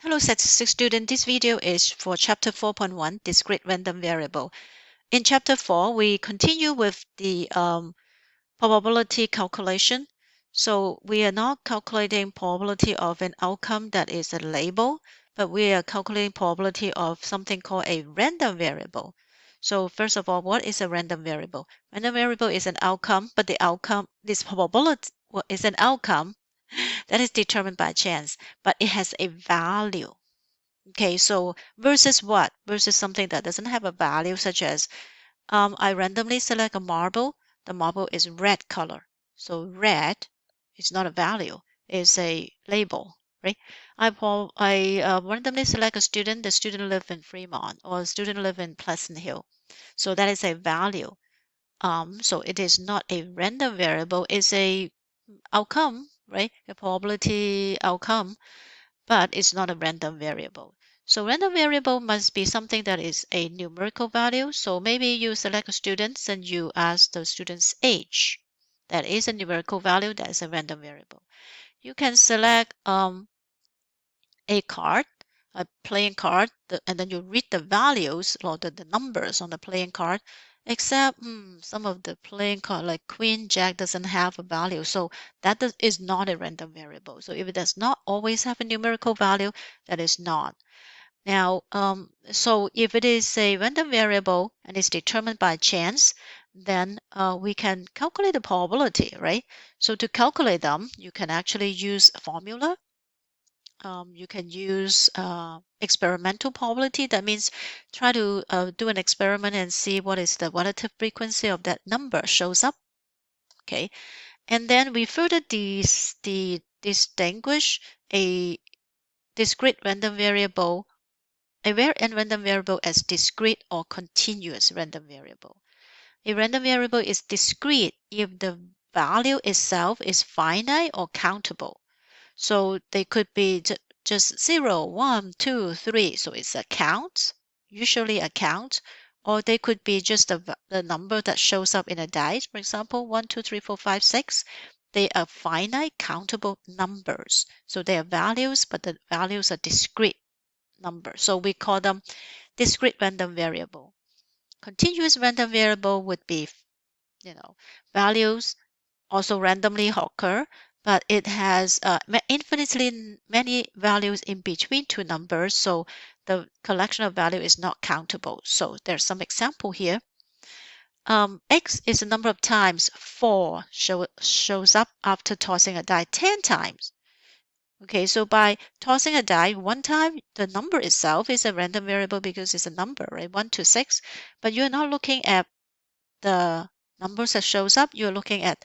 Hello, statistics student. This video is for chapter 4.1, discrete random variable. In chapter 4, we continue with the probability calculation. So we are not calculating probability of an outcome that is a label, but we are calculating probability of something called a random variable. So first of all, what is a random variable? Random variable is an outcome, but the outcome, this probability is an outcome that is determined by chance, but it has a value. Okay, so versus what? Versus something that doesn't have a value, such as I randomly select a marble. The marble is red color. So red is not a value, it's a label, right? I randomly select a student. The student live in Fremont or student live in Pleasant Hill. So that is a value. So it is not a random variable, it's a outcome, right? A probability outcome, but it's not a random variable. So random variable must be something that is a numerical value. So maybe you select a student and you ask the student's age. That is a numerical value. That is a random variable. You can select a card, a playing card, and then you read the values or the numbers on the playing card. Except some of the playing card, like Queen Jack, doesn't have a value. So that is not a random variable. So if it does not always have a numerical value, that is not. Now, so if it is a random variable and is determined by chance, then we can calculate the probability, right? So to calculate them, you can actually use a formula. You can use experimental probability. That means try to do an experiment and see what is the relative frequency of that number shows up. Okay, and then we further distinguish a discrete random variable, random variable as discrete or continuous random variable. A random variable is discrete if the value itself is finite or countable. So they could be just 0, 1, 2, 3. So it's a count, usually a count. Or they could be just the number that shows up in a dice. For example, 1, 2, 3, 4, 5, 6. They are finite, countable numbers. So they are values, but the values are discrete numbers. So we call them discrete random variable. Continuous random variable would be, values also randomly occur, but it has infinitely many values in between two numbers, so the collection of value is not countable. So there's some example here. X is the number of times 4 shows up after tossing a die 10 times. Okay, so by tossing a die one time, the number itself is a random variable because it's a number, right? 1 to 6. But you're not looking at the numbers that shows up. You're looking at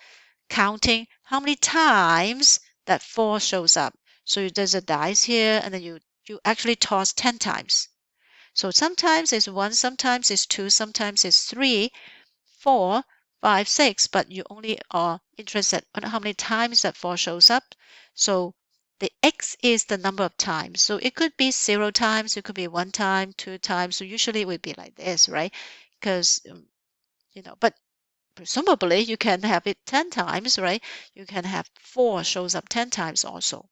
counting how many times that 4 shows up. So there's a dice here, and then you actually toss 10 times. So sometimes it's 1, sometimes it's 2, sometimes it's 3, 4, 5, 6, but you only are interested in how many times that 4 shows up. So the X is the number of times. So it could be 0 times, it could be 1 time, 2 times. So usually it would be like this, right? Because, but presumably you can have it 10 times, right? You can have 4 shows up 10 times also.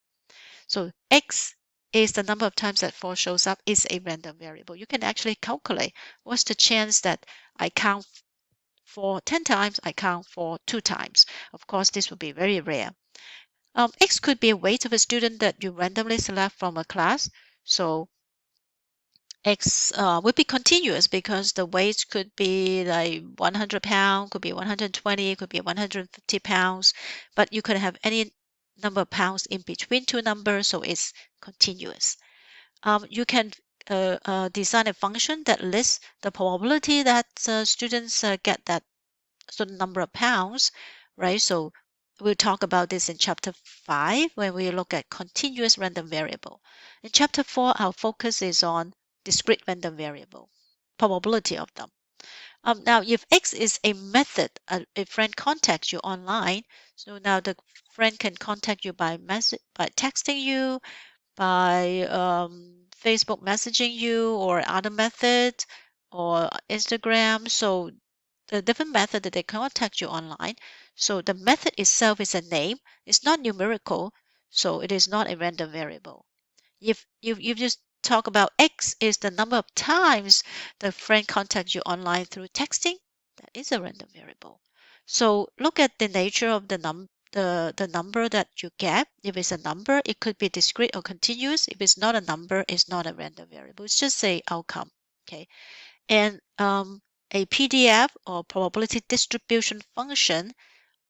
So X is the number of times that 4 shows up is a random variable. You can actually calculate what's the chance that I count for 10 times, I count for 2 times. Of course, this would be very rare. X could be a weight of a student that you randomly select from a class. So X would be continuous because the weight could be like 100 pounds, could be 120, could be 150 pounds, but you could have any number of pounds in between two numbers, so it's continuous. You can design a function that lists the probability that students get that certain number of pounds, right? So we'll talk about this in chapter 5 when we look at continuous random variable. In chapter 4, our focus is on discrete random variable, probability of them. Now, if X is a method, a friend contacts you online, so now the friend can contact you by texting you, by Facebook messaging you, or other method, or Instagram. So the different method that they contact you online. So the method itself is a name. It's not numerical, so it is not a random variable. If you just talk about X is the number of times the friend contacts you online through texting, that is a random variable. So look at the nature of the number that you get. If it's a number, it could be discrete or continuous. If it's not a number, it's not a random variable. It's just a outcome. Okay. And a PDF or probability distribution function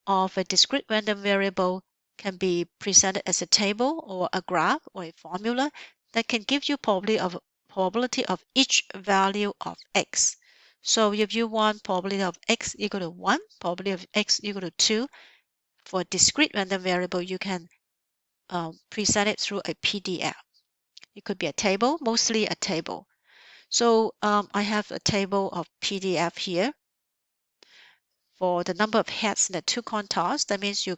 of a discrete random variable can be presented as a table or a graph or a formula that can give you probability of each value of x. So if you want probability of x equal to 1, probability of x equal to 2, for a discrete random variable, you can present it through a PDF. It could be a table, mostly a table. So I have a table of PDF here for the number of heads in the two coin toss. That means you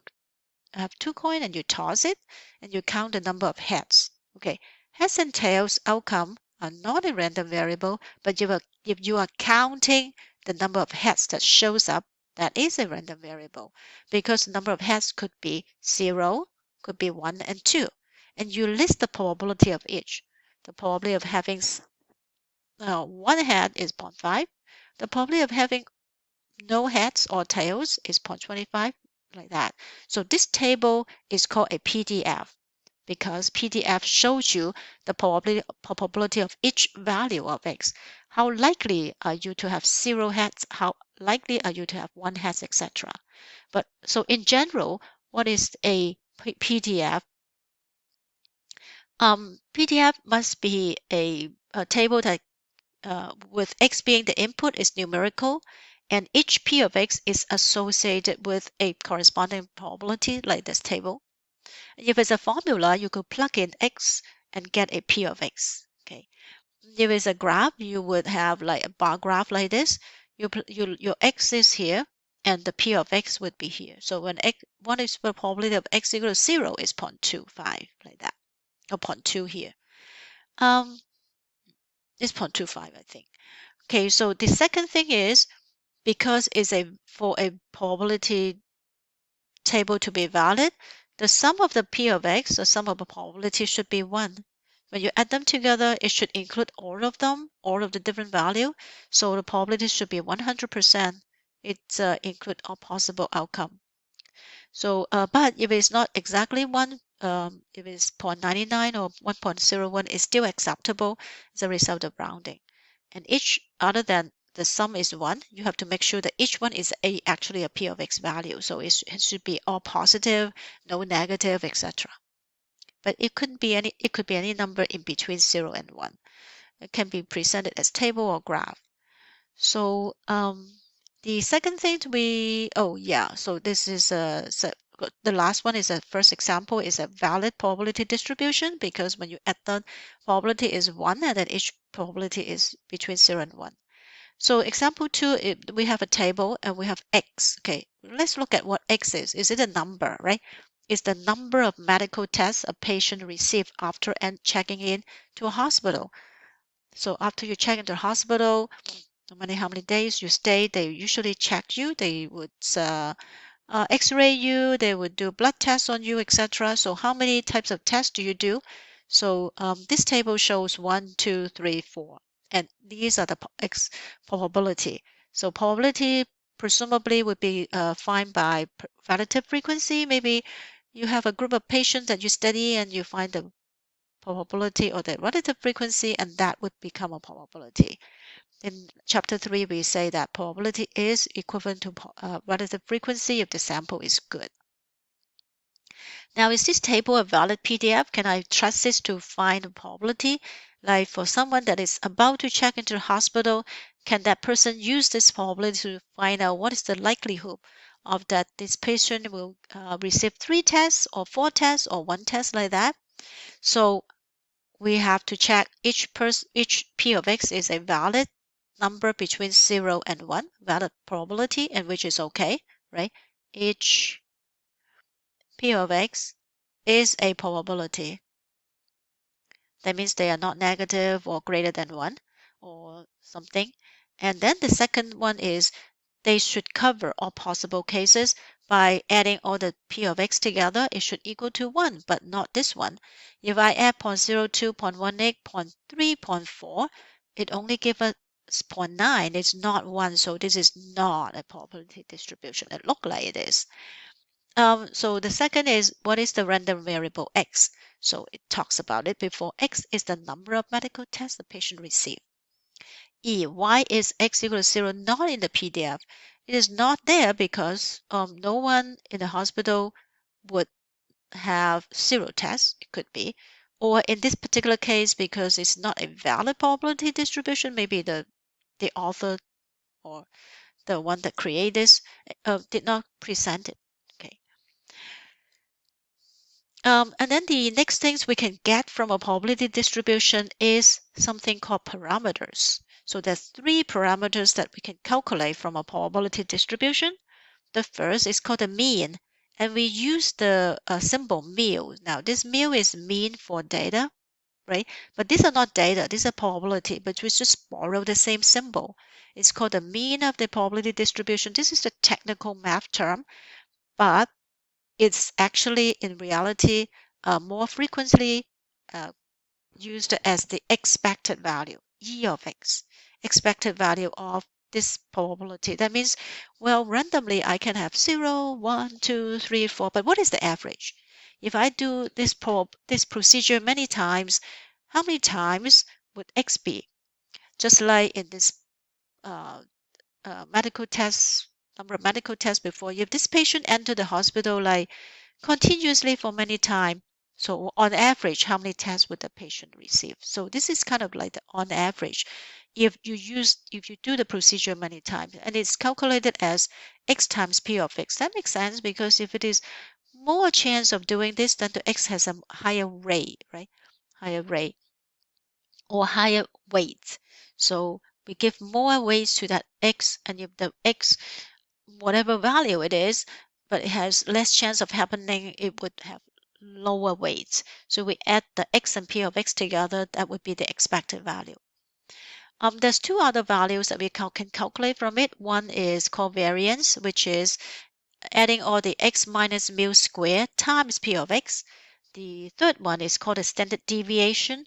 have two coins and you toss it and you count the number of heads. Okay, heads and tails outcome are not a random variable, but if you are counting the number of heads that shows up, that is a random variable because the number of heads could be 0, could be 1 and 2. And you list the probability of each. The probability of having one head is 0.5. The probability of having no heads or tails is 0.25, like that. So this table is called a PDF because PDF shows you the probability of each value of x. How likely are you to have 0 heads? How likely are you to have 1 head, etc. But so in general, what is a PDF? PDF must be a table that with x being the input is numerical, and each p of x is associated with a corresponding probability like this table. If it's a formula, you could plug in x and get a p of x. Okay. If it's a graph, you would have like a bar graph like this. Your x is here, and the p of x would be here. So when what is the probability of x equal to 0 is 0.25, like that, or 0.2 here. It's 0.25, I think. Okay, so the second thing is because it's for a probability table to be valid, the sum of the p of x, the sum of the probability should be 1. When you add them together, it should include all of them, all of the different value. So the probability should be 100%. It include all possible outcome. So, but if it's not exactly 1, if it's 0.99 or 1.01, it's still acceptable as a result of rounding. And each other than the sum is 1, you have to make sure that each one is actually a p of x value. So it should be all positive, no negative, etc. But it could be any number in between 0 and 1. It can be presented as table or graph. So the second thing so this is the last one is a first example is a valid probability distribution because when you add the probability is 1 and then each probability is between 0 and 1. So example 2, we have a table and we have x. Okay, let's look at what x is. Is it a number, right? It's the number of medical tests a patient received after checking in to a hospital. So after you check into the hospital, no matter how many days you stay, they usually check you. They would x-ray you, they would do blood tests on you, etc. So how many types of tests do you do? So this table shows 1, 2, 3, 4. And these are the probability. So probability presumably would be defined by relative frequency. Maybe you have a group of patients that you study and you find the probability or the relative frequency, and that would become a probability. In chapter 3, we say that probability is equivalent to relative frequency if the sample is good. Now, is this table a valid PDF? Can I trust this to find the probability? Like for someone that is about to check into the hospital, can that person use this probability to find out what is the likelihood of that this patient will receive 3 tests or 4 tests or 1 test like that? So we have to check each p of x is a valid number between 0 and 1, valid probability, and which is okay, right? Each p of x is a probability. That means they are not negative or greater than 1 or something. And then the second one is they should cover all possible cases. by adding all the p of x together, it should equal to 1, but not this one. If I add 0.02, 0.18, 0.3, 0.4, it only gives us 0.9. It's not 1, so this is not a probability distribution. It looks like it is. So the second is, what is the random variable x? So it talks about it before. X is the number of medical tests the patient received. Why is x equal to 0 not in the PDF? It is not there because no one in the hospital would have 0 tests. It could be. Or in this particular case, because it's not a valid probability distribution, maybe the author or the one that created this did not present it. Okay. And then the next things we can get from a probability distribution is something called parameters. So there's 3 parameters that we can calculate from a probability distribution. The first is called the mean, and we use the symbol mu. Now this mu is mean for data, right? But these are not data, these are probability, but we just borrow the same symbol. It's called the mean of the probability distribution. This is the technical math term, but it's actually in reality more frequently uh, used as the expected value, E of x, expected value of this probability. That means, well, randomly I can have 0, 1, 2, 3, 4, but what is the average? If I do this procedure many times, how many times would x be? Just like in this uh, medical tests, number of medical tests before, if this patient entered the hospital like continuously for many times. So on average, how many tests would the patient receive? So this is kind of like the on average. If you do the procedure many times and it's calculated as x times p of x, that makes sense because if it is more chance of doing this, then the x has a higher rate, right? Higher rate or higher weight. So we give more weights to that x, and if the x, whatever value it is, but it has less chance of happening, it would have lower weights. So we add the x and p of x together, that would be the expected value. There's 2 other values that we can calculate from it. One is called variance, which is adding all the x minus mu squared times p of x. The third one is called the standard deviation.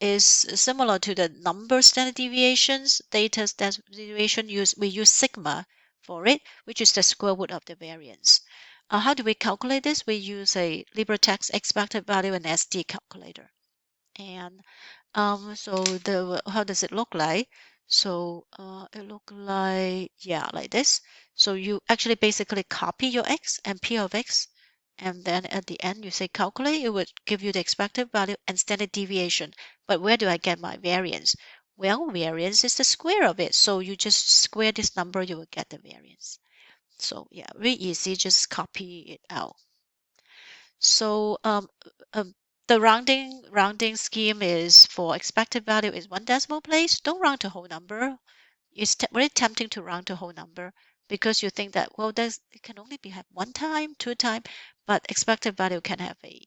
Is similar to the number standard deviations, data standard deviation we use sigma for it, which is the square root of the variance. How do we calculate this? We use a LibreText expected value and SD calculator. And so how does it look like? So it look like, yeah, like this. So you actually basically copy your x and p of x, and then at the end you say calculate. It would give you the expected value and standard deviation. But where do I get my variance? Well, variance is the square of it. So you just square this number, you will get the variance. So yeah, very easy. Just copy it out. So um, the rounding scheme is for expected value is 1 decimal place. Don't round to whole number. It's very tempting to round to whole number because you think that, well, it can only be have 1 time, 2 time, but expected value can have a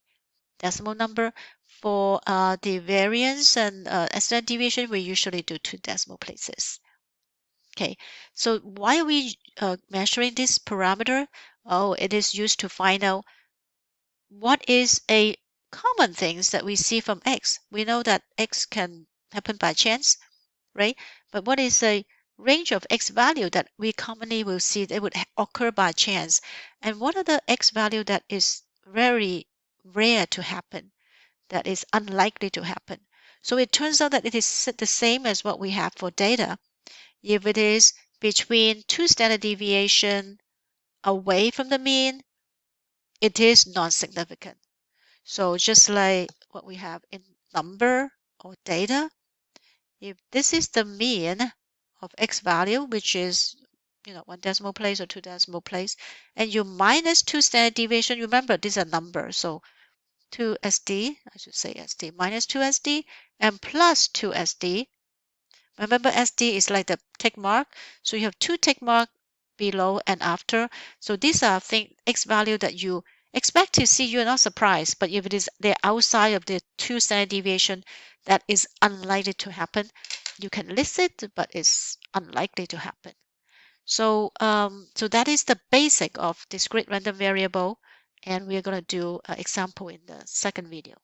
decimal number. For the variance and standard deviation, we usually do 2 decimal places. Okay, so why are we measuring this parameter? Oh, it is used to find out what is a common things that we see from x. We know that x can happen by chance, right? But what is a range of x value that we commonly will see that would occur by chance? And what are the x value that is very rare to happen, that is unlikely to happen? So it turns out that it is the same as what we have for data. If it is between 2 standard deviation away from the mean, it is non-significant. So just like what we have in number or data, if this is the mean of x value, which is 1 decimal place or 2 decimal place, and you minus 2 standard deviation, remember these are numbers, so 2 SD, I should say SD, minus 2 SD and plus 2 SD. Remember SD is like the tick mark, so you have 2 tick mark below and after. So these are x value that you expect to see. You're not surprised, but if it is they're outside of the 2 standard deviation, that is unlikely to happen. You can list it, but it's unlikely to happen. So that is the basic of discrete random variable, and we're going to do an example in the second video.